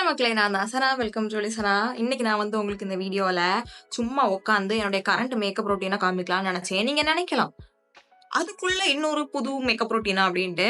மக்களே, நான் தான் சனா. வெல்கம் டு சனா. இன்னைக்கு நான் வந்து உங்களுக்கு இந்த வீடியோல சும்மா உட்காந்து என்னுடைய கரண்ட் மேக்கப் ரொட்டீனை காமிக்கலாம்னு நினைச்சேன். நீங்க நினைக்கலாம், அதுக்குள்ள இன்னொரு புது மேக்கப் ரொட்டீனா அப்படின்ட்டு.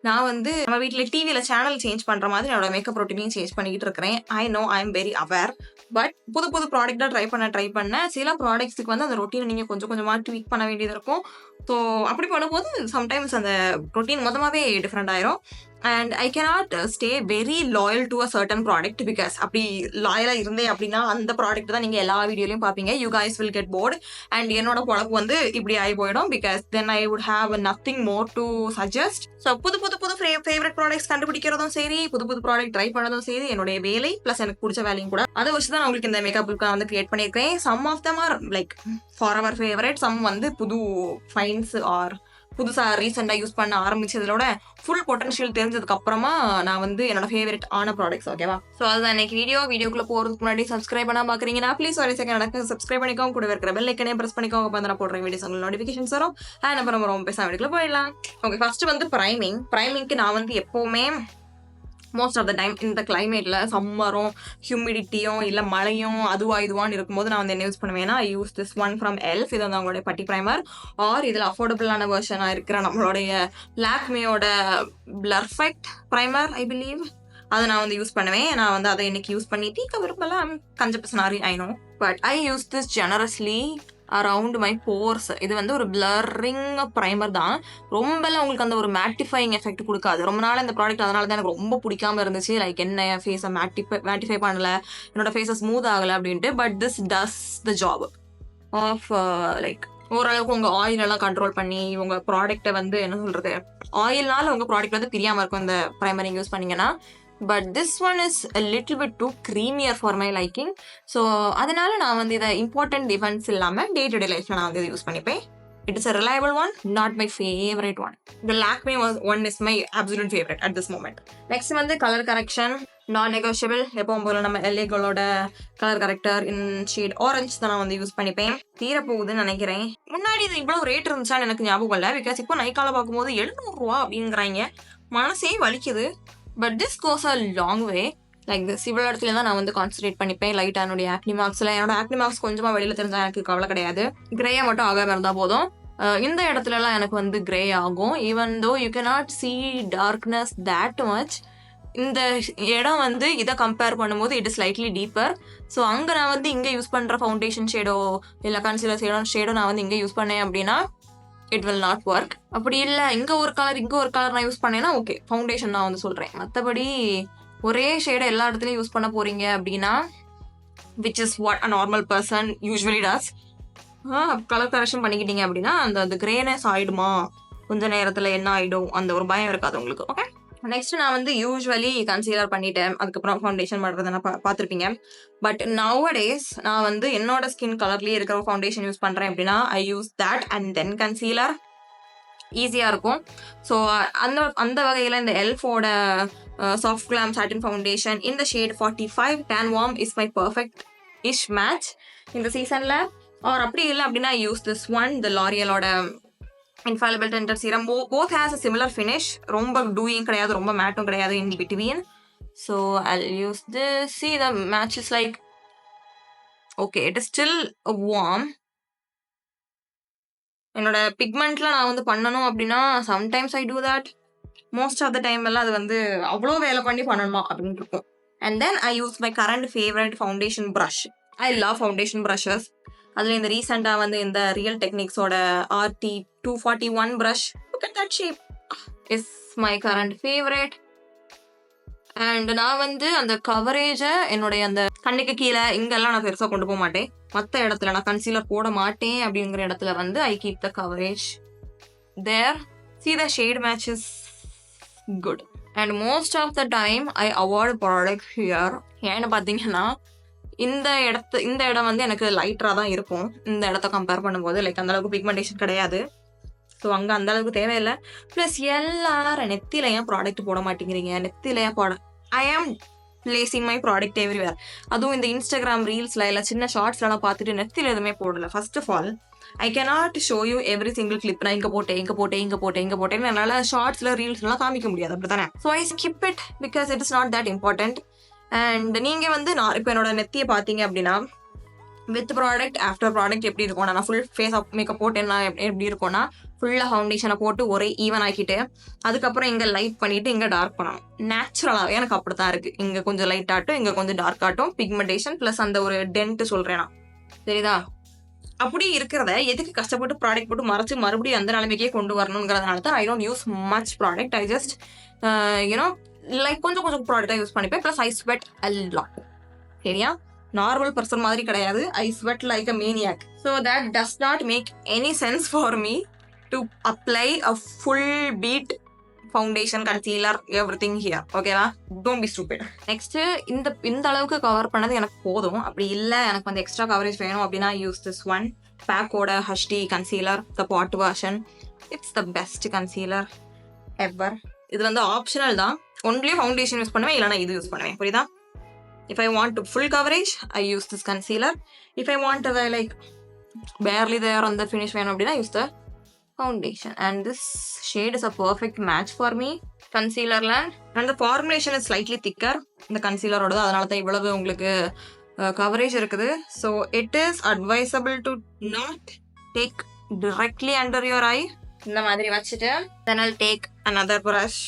நான் வந்து நம்ம வீட்டுல டிவியில சேனல் சேஞ்ச் பண்ற மாதிரி என்னோட மேக்கப் ரொட்டீனையும் சேஞ்ச் பண்ணிக்கிட்டு இருக்கிறேன். I know, I am very aware. But புது புது ப்ராடக்டா ட்ரை பண்ண சில ப்ராடக்ட்ஸுக்கு வந்து அந்த ரொட்டீனை நீங்க கொஞ்சம் கொஞ்சமா ட்வீக் பண்ண வேண்டியது இருக்கும். ஸோ அப்படி பண்ணும்போது சம்டைம்ஸ் அந்த ரொட்டீன் மொத்தமாவே டிஃப்ரெண்ட் ஆயிரும். And I cannot stay very loyal to a certain product. Because அப்படி லாயலா இருந்தேன் அப்படின்னா அந்த ப்ராடக்ட் தான் நீங்க எல்லா வீடியோலையும் பார்ப்பீங்க. You guys will get board. And என்னோட பொழப்பு வந்து இப்படி ஆகி போயிடும். Because then I would have nothing more to suggest. So புது ஃபேவரட் ப்ராடக்ட்ஸ் கண்டுபிடிக்கிறதும் சரி, புது ப்ராடக்ட் ட்ரை பண்ணதும் சரி என்னுடைய வேலை பிளஸ் எனக்கு பிடிச்ச வேலையும் கூட. அதை வச்சு தான் உங்களுக்கு இந்த மேக்கப்புக்கு வந்து கிரியேட் பண்ணியிருக்கேன். Some of them are like for our favourite, some வந்து புது ஃபைன்ஸ் ஆர் புதுசா ரீசெண்டா யூஸ் பண்ண ஆரம்பிச்சதோட ஃபுல் பொட்டன்ஷியல் தெரிஞ்சதுக்கு அப்புறமா நான் வந்து என்னோட ஃபேவரட் ஆன ப்ராடக்ட்ஸ். ஓகேவா? ஸோ அதுதான் இன்னைக்கு வீடியோக்குள்ள போறதுக்கு முன்னாடி சப்ஸ்கிரைப் பண்ணா பாக்குறீங்கன்னா ப்ளீஸ் ஒரு செகண்ட் எனக்கு சப்ஸ்கிரைப் பண்ணிக்கோங்க. கூட இருக்கிற பெல் ஐக்கனே பிரஸ் பண்ணிக்கோங்க. அப்போ நான் போடுற வீடியோஸ் உங்களுக்கு நோட்டிஃபிகேஷன்ஸ் வரும். அண்ட் அப்புறம் ரொம்ப பேச வீடியோக்குள்ள போயிடலாம். ஓகே, ஃபர்ஸ்ட் வந்து பிரைமிங்க்கு நான் வந்து எப்பவுமே மோஸ்ட் ஆஃப் த டைம் இந்த கிளைமேட்ல சம்மரும் ஹியூமிடிட்டியும் இல்லை மழையும் இதுவான்னு இருக்கும்போது நான் வந்து என்ன யூஸ் பண்ணுவேன்னா, ஐ யூஸ் திஸ் ஒன் ஃப்ரம் எல்ஃப். இது வந்து அவங்களுடைய பட்டி ப்ரைமர். ஆர் இதில் அஃபோர்டபுளான வெர்ஷனாக இருக்கிற நம்மளுடைய லாக்மியோட பிளர்ஃபெக்ட் ப்ரைமர் ஐ பிலீவ். அதை நான் வந்து யூஸ் பண்ணுவேன். நான் வந்து அதை இன்னைக்கு யூஸ் பண்ணிட்டு விரும்பலாம் கஞ்சப்பசனாரி I know, but I use this generously around my pores. இது வந்து ஒரு பிளரிங் ப்ரைமர் தான். ரொம்பலாம் உங்களுக்கு அந்த ஒரு மேட்டிஃபைங் எஃபெக்ட் கொடுக்காது. ரொம்ப நாள் இந்த ப்ராடக்ட் அதனால தான் எனக்கு ரொம்ப பிடிக்காம இருந்துச்சு. லைக் என்ன ஃபேஸை மேட்டிஃபை பண்ணல, என்னோட ஃபேஸை ஸ்மூத் ஆகலை அப்படின்ட்டு. But this does the job of like ஓரளவுக்கு உங்கள் ஆயிலெல்லாம் கண்ட்ரோல் பண்ணி உங்கள் ப்ராடக்டை வந்து என்ன சொல்கிறது, ஆயில்னால உங்கள் ப்ராடக்ட் வந்து பிரியாமல் இருக்கும் இந்த ப்ரைமர் நீங்கள் யூஸ் பண்ணிங்கன்னா. But this one is a little bit too creamier for my liking. So அதனால நான் வந்து இதை இம்பார்ட்டன்ட் இவெண்ட்ஸ் இல்லாமல் டே டு டே லைஃப்பில் நான் வந்து யூஸ் பண்ணிப்பேன். It is a reliable one, not my favorite one. The Lakme one is my absolute favorite at this moment. Next வந்து கலர் கரெக்ஷன் நான் நெகோஷியபிள். எப்பவும் போல நம்ம எல்ஏகளோட colour corrector in shade orange தான் நான் வந்து யூஸ் பண்ணிப்பேன். தீரப்போகுதுன்னு நினைக்கிறேன். முன்னாடி இது இவ்வளோ ரேட் இருந்துச்சான்னு எனக்கு ஞாபகம் இல்லை. பிகாஸ் இப்போ நைக்கால பார்க்கும்போது 700 ரூபா அப்படிங்கிறாங்க. மனசே வலிக்குது. But this goes a long way. Like this இவ்வளோ இடத்துல தான் நான் வந்து கான்சன்ட்ரேட் பண்ணிப்பேன். லைட்டாக என்னுடைய ஆக்னி மார்க்ஸில் என்னோட ஆக்னி மார்க்ஸ் கொஞ்சமாக வெளியில் தெரிஞ்சால் எனக்கு கவலை கிடையாது. கிரேயாக மட்டும் ஆகாமல் இருந்தால் போதும். இந்த இடத்துலலாம் எனக்கு வந்து கிரே ஆகும். Even though you cannot C darkness that much. இந்த இடம் வந்து இதை கம்பேர் பண்ணும்போது it is slightly deeper. So அங்கே நான் வந்து இங்கே யூஸ் பண்ணுற ஃபவுண்டேஷன் ஷேடோ இல்லை கன்சீலர் ஷேடோ நான் வந்து இங்கே யூஸ் பண்ணேன் அப்படின்னா இட் வில் நாட் ஒர்க். அப்படி இல்லை இங்கே ஒரு கலர் நான் யூஸ் பண்ணேன்னா ஓகே, ஃபவுண்டேஷன் நான் வந்து சொல்கிறேன். மற்றபடி ஒரே ஷேடை எல்லா இடத்துலையும் யூஸ் பண்ண போகிறீங்க அப்படின்னா, which is what a normal person usually does, colour correction பண்ணிக்கிட்டீங்க அப்படின்னா அந்த கிரேனஸ் ஆகிடுமா, கொஞ்சம் நேரத்தில் என்ன ஆகிடும், அந்த ஒரு பயம் இருக்காது உங்களுக்கு. ஓகே, நெக்ஸ்ட் நான் வந்து யூஸ்வலி கன்சீலர் பண்ணிட்டேன், அதுக்கப்புறம் ஃபவுண்டேஷன் பண்ணுறதை நான் பார்த்துருப்பீங்க. பட் நவடேஸ் நான் வந்து என்னோட ஸ்கின் கலர்லேயே இருக்கிற ஃபவுண்டேஷன் யூஸ் பண்ணுறேன் அப்படின்னா I use that and then concealer. ஈஸியாக இருக்கும். ஸோ அந்த வகையில் இந்த எல்ஃபோட சாஃப்ட் கிளாம் சாட்டின் ஃபவுண்டேஷன் இந்த shade 45 tan warm is my perfect ish match இந்த சீசனில். ஆர் அப்படி இல்லை அப்படின்னா I use this one, the லாரியலோட Infallible Tinted Serum. Both has a similar finish. ரொம்ப டூயிங் கிடையாது, ரொம்ப மேட்டும் கிடையாது, in between. So I'll use this. See, the match is like okay, it is still warm. என்னோட பிக்மெண்ட்ல நான் வந்து பண்ணணும் அப்படின்னா sometimes I do that. Most of the time எல்லாம் அது வந்து அவ்வளோ வேலை பண்ணி பண்ணணுமா அப்படின்னு இருக்கும். And then I use my current favourite foundation brush. I love foundation brushes. அதில் இந்த ரீசெண்டாக வந்து இந்த ரியல் டெக்னிக்ஸோட RT 241 brush, look at that shape, is my current favorite. And நான் வந்து அந்த கவரேஜை என்னுடைய அந்த கண்ணுக்கு கீழே இங்கெல்லாம் நான் பெருசாக கொண்டு போக மாட்டேன். மற்ற இடத்துல நான் கன்சீலர் போட மாட்டேன் அப்படிங்கிற இடத்துல வந்து I keep the coverage there. See, the shade match is good. And most of the time I avoid product here. ஏன்னு பார்த்தீங்கன்னா இந்த இடம் வந்து எனக்கு லைட்டராக தான் இருக்கும் இந்த இடத்த கம்பேர் பண்ணும்போது. லைக் அந்தளவுக்கு பிக்மெண்டேஷன் கிடையாது. ஸோ அங்கே அந்தளவுக்கு தேவையில்லை. ப்ளஸ் எல்லாரும் நெத்தியில் ஏன் ப்ராடக்ட் போட மாட்டேங்கிறீங்க, நெத்தியில் ஏன் போட, ஐ ஆம் பிளேசிங் மை ப்ராடக்ட் எவ்ரிவேர். அதுவும் இந்த இன்ஸ்டாகிராம் ரீல்ஸில் இல்லை சின்ன ஷார்ட்ஸ்லாம் பார்த்துட்டு நெத்தியில் எதுவுமே போடலை. First of all I cannot show you every single clip. நான் இங்கே போட்டேன் என்னால் ஷார்ட்ஸில் ரீல்ஸ்லாம் காமிக்க முடியாது, அப்படி தானே. So I skip it because it is not that important. And நீங்கள் வந்து நான் இப்போ என்னோட நெத்தியை பார்த்தீங்க அப்படின்னா வித் ப்ராடக்ட் ஆஃப்டர் ப்ராடக்ட் எப்படி இருக்கும்னா நான் ஃபுல் ஃபேஸ் ஆஃப் மேக்கப் போட்டு என்ன எப்படி இருக்கும்னா ஃபுல்லாக ஃபவுண்டேஷனை போட்டு ஒரே ஈவன் ஆக்கிட்டு அதுக்கப்புறம் இங்கே லைட் பண்ணிவிட்டு இங்கே டார்க் பண்ணணும். நேச்சுரலாகவே எனக்கு அப்படி தான் இருக்குது. இங்கே கொஞ்சம் லைட் ஆட்டும் இங்கே கொஞ்சம் டார்க் ஆட்டும் பிக்மெண்டேஷன் ப்ளஸ் அந்த ஒரு டென்ட்டு சொல்கிறேன் நான். சரிதா? அப்படி இருக்கிறத எதுக்கு கஷ்டப்பட்டு ப்ராடக்ட் போட்டு மறைச்சு மறுபடியும் அந்த நிலைமைக்கே கொண்டு வரணுங்கிறதுனால தான் I don't use much product. I just you know like கொஞ்சம் கொஞ்சம் ப்ராடக்டாக யூஸ் பண்ணிப்பேன். Plus I sweat a lot. சரியா? நார்மல் பர்சன் மாதிரி கிடையாது. I sweat like a maniac. So that does not make any sense for me to apply a full beat foundation concealer everything here. ஓகேவா? Don't be stupid. Next இந்த அளவுக்கு cover பண்ணது எனக்கு போதும். அப்படி இல்லை எனக்கு வந்து எக்ஸ்ட்ரா கவரேஜ் வேணும் அப்படின்னா யூஸ் திஸ் ஒன் பேக்கோட HD concealer the pot version. It's the best concealer ever. இது வந்து ஆப்ஷனல் தான். ஒன்லி ஃபவுண்டேஷன் யூஸ் பண்ணுவேன், இல்லைனா இது யூஸ் பண்ணுவேன். புரியுதா? If I want full coverage, I use this concealer. If I want to like barely there on the finish வேணும் அப்படின்னா use the foundation. And this shade is a perfect match for me. Concealerல and the formulation is slightly thicker. இந்த concealer-ஓட அதனால தான் இவ்வளவு உங்களுக்கு coverage இருக்குது. So it is advisable to not take directly under your eye. இந்த மாதிரி வச்சுட்டு then I'll take another brush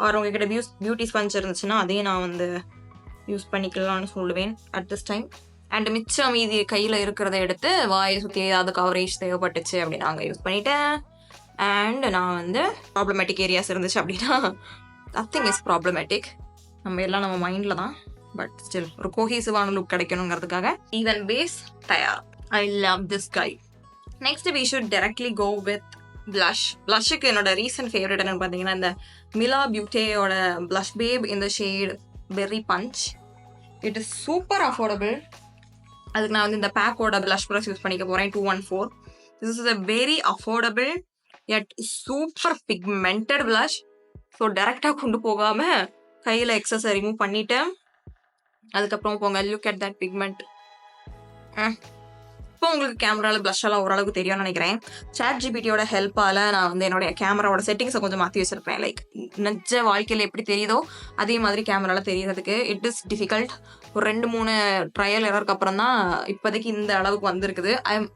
or உங்ககிட்ட beauty sponge இருந்துச்சுன்னா அதையும் நான் வந்து யூஸ் பண்ணிக்கலாம்னு சொல்லுவேன் அட் திஸ் டைம். அண்ட் மிச்சம் மீதி கையில் இருக்கிறத எடுத்து வாயை சுற்றி ஏதாவது கவரேஜ் தேவைப்பட்டுச்சு அப்படின்னு நாங்கள் யூஸ் பண்ணிட்டேன். அண்ட் நான் வந்து ப்ராப்ளமேட்டிக் ஏரியாஸ் இருந்துச்சு அப்படின்னா நத்திங் இஸ் ப்ராப்ளமேட்டிக். நம்ம மைண்டில் தான். பட் ஸ்டில் ஒரு கோஹீசிவான லுக் கிடைக்கணுங்கிறதுக்காக ஈவன் பேஸ் தயார். I love this guy. Next we should directly go with blush. blushக்கு என்னோட ரீசன்ட் ஃபேவரட் என்னன்னு பார்த்தீங்கன்னா இந்த மிலா பியூட்டேயோட blush babe in the shade berry punch. It is super affordable. அதுக்கு நான் வந்து இந்த பேக்கோட blush brush யூஸ் பண்ணிக்க போகிறேன் 214. This is a very affordable yet super pigmented blush. So டேரெக்டாக கொண்டு போகாமல் கையில் எக்ஸஸை ரிமூவ் பண்ணிவிட்டேன். அதுக்கப்புறம் போங்க லுக் அட் தட் பிக்மெண்ட். இப்போ உங்களுக்கு கேமராவில் ப்ளஷ் எல்லாம் ஓரளவுக்கு தெரியும்னு நினைக்கிறேன். ChatGPT-யோட ஹெல்ப்பால் நான் வந்து என்னுடைய கேமராவோட செட்டிங்ஸை கொஞ்சம் மாற்றி வச்சிருப்பேன். லைக் நிஜ வாழ்க்கையில் எப்படி தெரியுதோ அதே மாதிரி கேமராவில் தெரியறதுக்கு இட் இஸ் டிஃபிகல்ட். ஒரு 2-3 ட்ரையல் எரருக்கு அப்புறம் தான் இப்போதைக்கு இந்த அளவுக்கு வந்திருக்குது.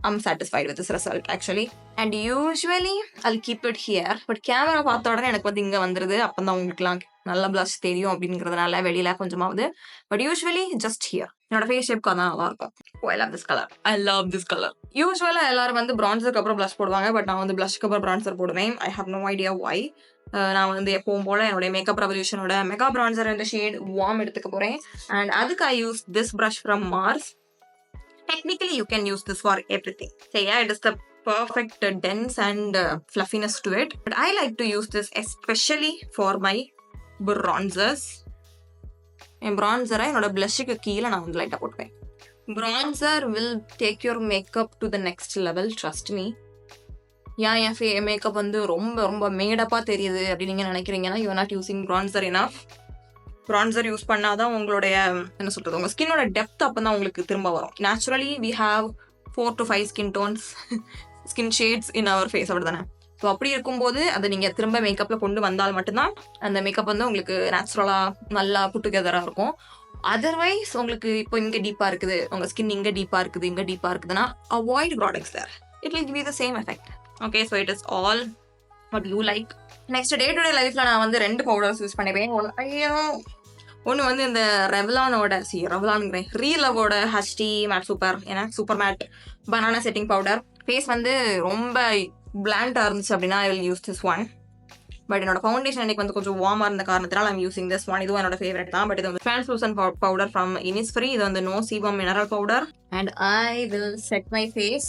I'm satisfied with this result actually. And usually I'll keep it here. But camera பார்த்த உடனே எனக்கு வந்து இங்கே வந்துடுது. அப்போ தான் உங்களுக்குலாம் நல்ல ப்ளஷ் தெரியும் அப்படிங்கிறதுனால வெளியில் கொஞ்சமாவது. But usually just here. என்னோட ஃபேஸ் ஷேப்க்கு அதான் நல்லா இருக்கும். ஐ love this colour. I love this colour. யூஸ்வலாக எல்லாரும் வந்து ப்ரான்சருக்கு அப்புறம் ப்ளஷ் போடுவாங்க. பட் நான் வந்து ப்ளஷ்க்கு அப்புறம் ப்ரான்சர் போடுவேன். I have no idea why. நான் வந்து எப்பவும் போல் என்னுடைய மேக்கப் ரெவல்யூஷனோட மெகா ப்ரான்சர் இந்த ஷேட் வார்ம் எடுத்துக்க போகிறேன். அண்ட் அதுக்கு I use this brush from Mars. Technically you can use this for everything. So yeah, it is the perfect dense and fluffiness to it. But I like to use this especially for my bronzers. என் bronzer-ஐ என்னோட blush-க்கு கீழே நான் வந்து லைட்டாக போட்டுப்பேன். Bronzer will take your makeup to the next level, trust me. என் makeup வந்து ரொம்ப ரொம்ப மேடப்பாக தெரியுது அப்படின்னு நீங்கள் நினைக்கிறீங்கன்னா you are not using bronzer enough. Bronzer use பண்ணாதான் உங்களுடைய என்ன சொல்கிறது உங்கள் ஸ்கின்னோட டெப்த் அப்போ தான் உங்களுக்கு திரும்ப வரும். Naturally we have 4 to 5 skin tones skin shades in our face அப்படி தானே. ஸோ அப்படி இருக்கும்போது அதை நீங்கள் திரும்ப மேக்கப்பில் கொண்டு வந்தால் மட்டும்தான் அந்த மேக்கப் வந்து உங்களுக்கு நேச்சுரலாக நல்லா புட் டுகெதராக இருக்கும். அதர்வைஸ் உங்களுக்கு இப்போ இங்கே டீப்பாக இருக்குது, உங்கள் ஸ்கின் இங்கே டீப்பாக இருக்குது, இங்கே டீப்பாக இருக்குதுன்னா avoid products there. It will give you the same effect. Okay, so it is all what you like. Next day to day லைஃப்பில் நான் வந்து 2 பவுடர்ஸ் யூஸ் பண்ணிப்பேன். ஒன்று வந்து இந்த ரீலவோட HD matte super super matte banana setting powder. Face வந்து ரொம்ப பிளாண்டாக இருந்துச்சு அப்படின்னா I will use this one. But என்னோட ஃபவுண்டேஷன் எனக்கு வந்து கொஞ்சம் வார்மாக இருந்த காரணத்தினால ஐம் யூஸிங் திஸ் ஒன். இதுவும் என்னோட ஃபேவரட் தான். பட் இது வந்து ட்ரான்ஸ்லூசன்ட் பவுடர் ஃப்ரம் Innisfree. இது வந்து no sebum mineral powder. And I will set my face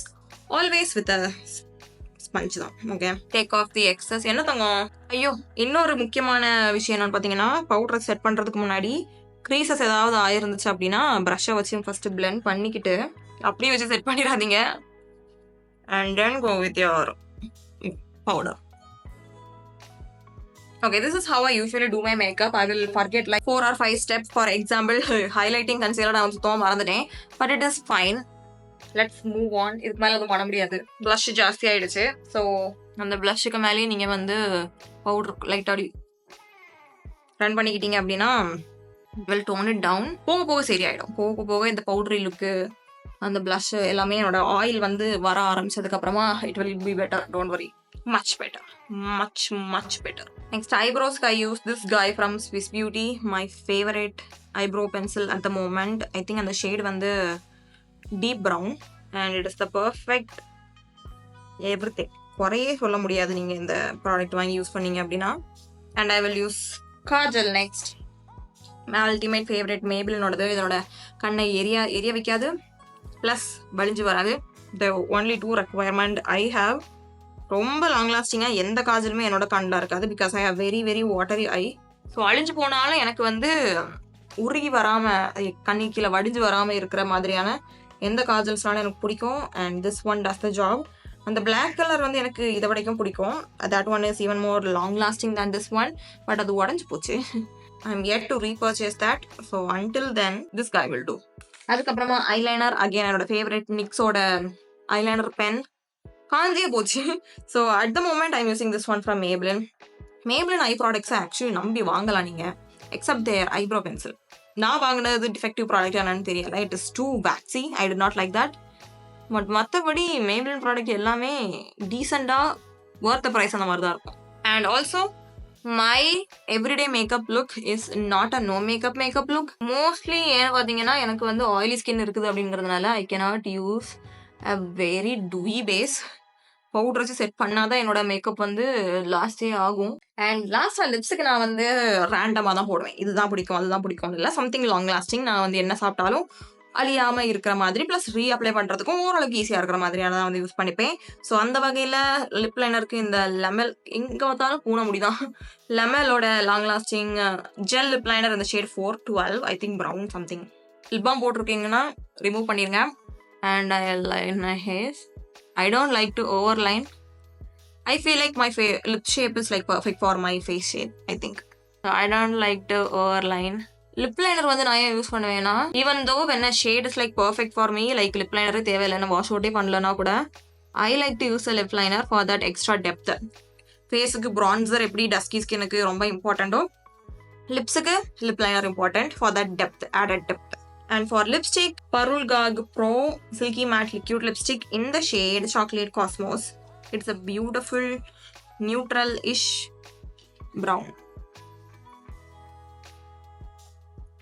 always with sponge தான். Okay, take off the excess. என்ன தங்கம்? ஐயோ, இன்னொரு முக்கியமான விஷயம் என்னன்னு பார்த்தீங்கன்னா பவுடரை செட் பண்ணுறதுக்கு முன்னாடி க்ரீசஸ் ஏதாவது ஆயிருந்துச்சு அப்படின்னா ப்ரஷ்ஷை வச்சு ஃபர்ஸ்ட் பிளெண்ட் பண்ணிக்கிட்டு அப்படியே வச்சு செட் பண்ணிடாதீங்க. And then go with your powder. Okay, this is how I usually do my makeup. I will forget like 4 or 5 steps. For example, highlighting concealer நான் வந்து சுத்தமாக மறந்துட்டேன். But it is fine. Let's move on. இதுக்கு மேலே எதுவும் பண்ண முடியாது. Plus ஜாஸ்தி ஆகிடுச்சு. ஸோ அந்த ப்ளஷ்ஷுக்கு மேலேயே நீங்கள் வந்து பவுடர் லைட்டாக ரன் பண்ணிக்கிட்டீங்க அப்படின்னா வில் டோன் இட் டவுன். போக போக சரியாயிடும். போக போக இந்த பவுடரி லுக்கு, அந்த blush எல்லாமே என்னோட ஆயில் வந்து வர ஆரம்பிச்சதுக்கு அப்புறமா it will be better. Don't worry, much better, much better. Next, eyebrows. I use this guy from Swiss Beauty, my favorite eyebrow pencil at the moment. I think அந்த shade வந்து deep brown and it is the perfect everything. குறையே சொல்ல முடியாது நீங்க இந்த product வாங்கி use பண்ணீங்க அப்படின்னா. And I will use kajal next. My ultimate favorite Maybelline. இதோட கண்ணை எரிய வைக்காது, ப்ளஸ் வலிஞ்சு வராது. The only two requirement I have. ரொம்ப லாங் லாஸ்டிங்காக எந்த காஜலுமே என்னோட கண்ணில் இருக்காது, because I have very very watery eye. So அழிஞ்சு போனாலும் எனக்கு வந்து உருகி வராமல், கண்ணி கீழே வடிஞ்சு வராமல் இருக்கிற மாதிரியான எந்த காஜல்ஸ்னாலும் எனக்கு பிடிக்கும். And this one does the job. அந்த பிளாக் கலர் வந்து எனக்கு இதை வரைக்கும் பிடிக்கும். That one is even more long lasting than this one. But அது உடஞ்சி போச்சு. I am yet to repurchase that. So until then this guy will do. அதுக்கப்புறமா ஐலைனர். அகெயின் என்னோட ஃபேவரட் நிக்ஸோட ஐலைனர் பென் காஞ்சே போச்சு. So at the moment I'm using this one from Maybelline ஐ ப்ராடக்ட்ஸை ஆக்சுவலி நம்பி வாங்கலாம் நீங்கள், எக்ஸப்ட் தேர் ஐப்ரோ பென்சில். நான் வாங்கினது டிஃபெக்டிவ் ப்ராடக்ட் என்னன்னு தெரியல. It is too waxy, I did not like that. But மற்றபடி Maybelline ப்ராடக்ட் எல்லாமே டீசெண்டாக வொர்த் ப்ரைஸ் அந்த மாதிரி தான் இருக்கும். And also my everyday makeup look is not a no makeup look. Mostly ஏன்னு பார்த்தீங்கன்னா எனக்கு வந்து ஆயிலி ஸ்கின் இருக்குது அப்படிங்கிறதுனால I cannot use a very dewy base. Powder வச்சு செட் பண்ணாதான் என்னோட மேக்கப் வந்து லாஸ்டே ஆகும். அண்ட் லாஸ்ட்டாக லிப்ஸுக்கு நான் வந்து ரேண்டமாக தான் போடுவேன். இதுதான் பிடிக்கும் அதுதான் பிடிக்கும் இல்லை, சம்திங் லாங் லாஸ்டிங். நான் வந்து என்ன சாப்பிட்டாலும் அழியாமல் இருக்கிற மாதிரி, ப்ளஸ் ரீஅப்ளை பண்ணுறதுக்கும் ஓரளவுக்கு ஈஸியாக இருக்கிற மாதிரியான தான் வந்து யூஸ் பண்ணிப்பேன். ஸோ அந்த வகையில் லிப் லைனருக்கு இந்த லெமல், எங்கே பார்த்தாலும் பூனை முடிதான், லெமலோட long lasting gel lip liner இந்த shade 412, I think brown something. Lip balm போட்டிருக்கீங்கன்னா ரிமூவ் பண்ணிடுங்க. And I line my hairs. I don't like to overline. I feel like my lip shape is like perfect for my face shape, I think. So I don't like to overline. Lip liner வந்து நான் ஏன் use பண்ணுவேன்னா, even though when a shade is like perfect for me, like lip liner தேவையில்லைன்னு wash அவுட்டே பண்ணலன்னா கூட, I like to use a lip liner for that extra depth. ஃபேஸுக்கு bronzer எப்படி dusky ஸ்கின்னுக்கு ரொம்ப இம்பார்ட்டண்ட்டோ, லிப்ஸுக்கு lip liner important for that depth, added depth. And for lipstick, Parul Garg Pro Silky Matte Liquid Lipstick in the shade Chocolate Cosmos. It's a beautiful neutral-ish brown.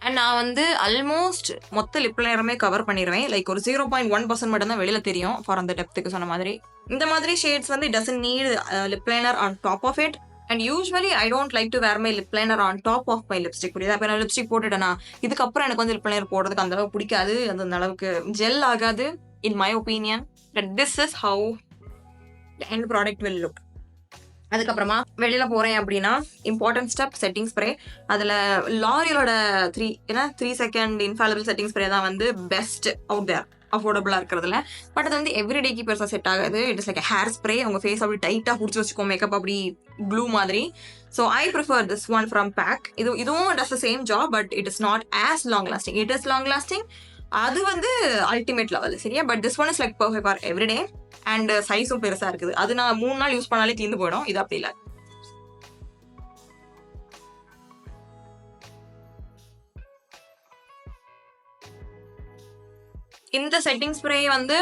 And நான் வந்து almost மொத்த lip லைனருமே cover பண்ணிடுவேன். Like ஒரு 0.1% மட்டும் தான் வெளியில் தெரியும் for அந்த டெப்த்துக்கு சொன்ன மாதிரி. இந்த மாதிரி ஷேட்ஸ் வந்து it doesn't need lip liner on top of it. And usually I don't like to wear my lip liner on top of my lipstick. புரியுதா? இப்போ நான் லிப்ஸ்டிக் போட்டுட்டேன்னா இதுக்கப்புறம் எனக்கு வந்து லிப் லைனர் போடுறதுக்கு அந்த அளவுக்கு பிடிக்காது, அந்த அளவுக்கு ஜெல் ஆகாது in my opinion. But this is how the end product will look. அதுக்கப்புறமா வெளியில் போகிறேன் அப்படின்னா இம்பார்ட்டன்ட் ஸ்டெப் செட்டிங் ஸ்ப்ரே. அதில் லாரியலோட 3 செகண்ட் இன்ஃபாலிபிள் செட்டிங் ஸ்ப்ரே தான் வந்து பெஸ்ட் அவுட் தேர், அஃபோர்டபுளாக இருக்கிறதுல. பட் அது வந்து எவ்ரிடேக்கு பெருசாக செட் ஆகாது. It is like hair spray. உங்கள் ஃபேஸ் அப்படி டைட்டாக பிடிச்சி வச்சுக்கோ, மேக்கப் அப்படி க்ளூ மாதிரி. So I prefer this one from PAC. இதுவும் does the same job, but it is not as long lasting. It is long lasting, அது வந்து அல்டிமேட் லெவல், சரியா? But this one is like perfect for everyday. And சைஸும் பெருசாக இருக்குது. அது நான் 3 நாள் யூஸ் பண்ணாலே தீர்ந்து போயிடும். இது அப்படி இல்லை. இந்த செட்டிங் ஸ்ப்ரே வந்து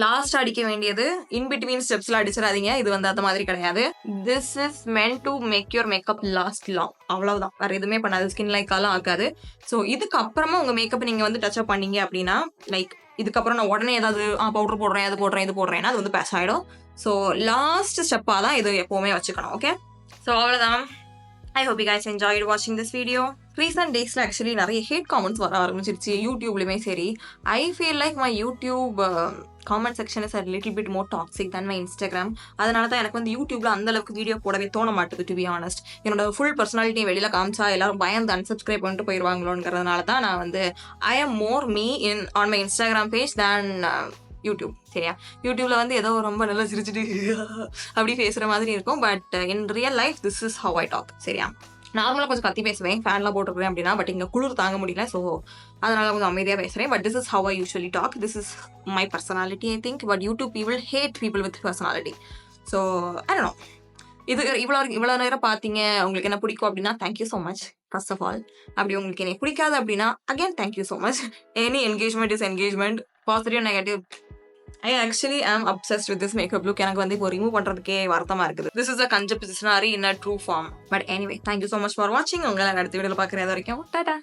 லாஸ்ட் அடிக்க வேண்டியது, இன்பிட்வீன் ஸ்டெப்ஸ்ல அடிச்சிடாதீங்க. இது வந்து அந்த மாதிரி கிடையாது. This is meant to make your makeup last long. அவ்வளவுதான், வேற எதுவுமே பண்ணாது. ஸ்கின் லைக்காலாம் ஆகாது. ஸோ இதுக்கு அப்புறமா உங்க மேக்கப் நீங்க வந்து டச் அப் பண்ணீங்க அப்படின்னா, லைக் இதுக்கப்புறம் நான் உடனே ஏதாவது பவுடர் போடுறேன், அது போடுறேன், இது போடுறேன்னா அது வந்து பேஸ் ஆகிடும். ஸோ லாஸ்ட் ஸ்டெப்பாக தான் இது எப்போவுமே வச்சுக்கணும். ஓகே, ஸோ அவ்வளோதான். I hope you guys enjoyed வாட்சிங் திஸ் வீடியோ. ரீசெண்ட் டேஸில் ஆக்சுவலி நிறைய ஹேட் காமெண்ட்ஸ் வர ஆரம்பிச்சிருச்சு யூடியூப்லையுமே சரி. I feel like my YouTube comment section is a little bit more toxic than my Instagram. அதனால தான் எனக்கு வந்து யூடியூப்ல அந்த அளவுக்கு வீடியோ போடவே தோண மாட்டேது, டு பி ஆனஸ்ட். என்னோட ஃபுல் பர்சனாலிட்டியை வெளியில் காமிச்சா எல்லாரும் பயந்து அன்சப்ஸ்கிரைப் பண்ணிட்டு போயிடுவாங்களோங்கிறதுனால தான் நான் வந்து I am more me on my Instagram page than YouTube, சரியா? யூடியூப்ல வந்து ஏதோ ரொம்ப நல்லா சிரிச்சுட்டு அப்படி பேசுகிற மாதிரி இருக்கும். But in real life this is how I talk, சரியா? நார்மலாக கொஞ்சம் கத்தி பேசுவேன், ஃபேன்லாம் போட்டுருக்கேன் அப்படின்னா. பட் இங்கே குளிர் தாங்க முடியல, ஸோ அதனால கொஞ்சம் அமைதியாக பேசுகிறேன். But this is how I usually talk. This is my personality, I think. But YouTube people hate people with personality. So I don't know. இது இவ்வளோ நேரம் பார்த்தீங்க. உங்களுக்கு என்ன பிடிக்கும் அப்படின்னா, thank you so much. First of all. அப்படி உங்களுக்கு என்னை பிடிக்காது அப்படின்னா, again thank you so much. Any engagement is engagement. Positive, negative. I actually am obsessed with this makeup look. எனக்கு வந்து இப்போ ரிமூவ் பண்றதுக்கே வருத்தமா இருக்குது. திஸ் இஸ் அ கஞ்ச பிசினாரி in a true form. But anyway, thank you so much for வாட்சிங். உங்களை அடுத்த வீடியோல பார்க்குற வரைக்கும் டாடா.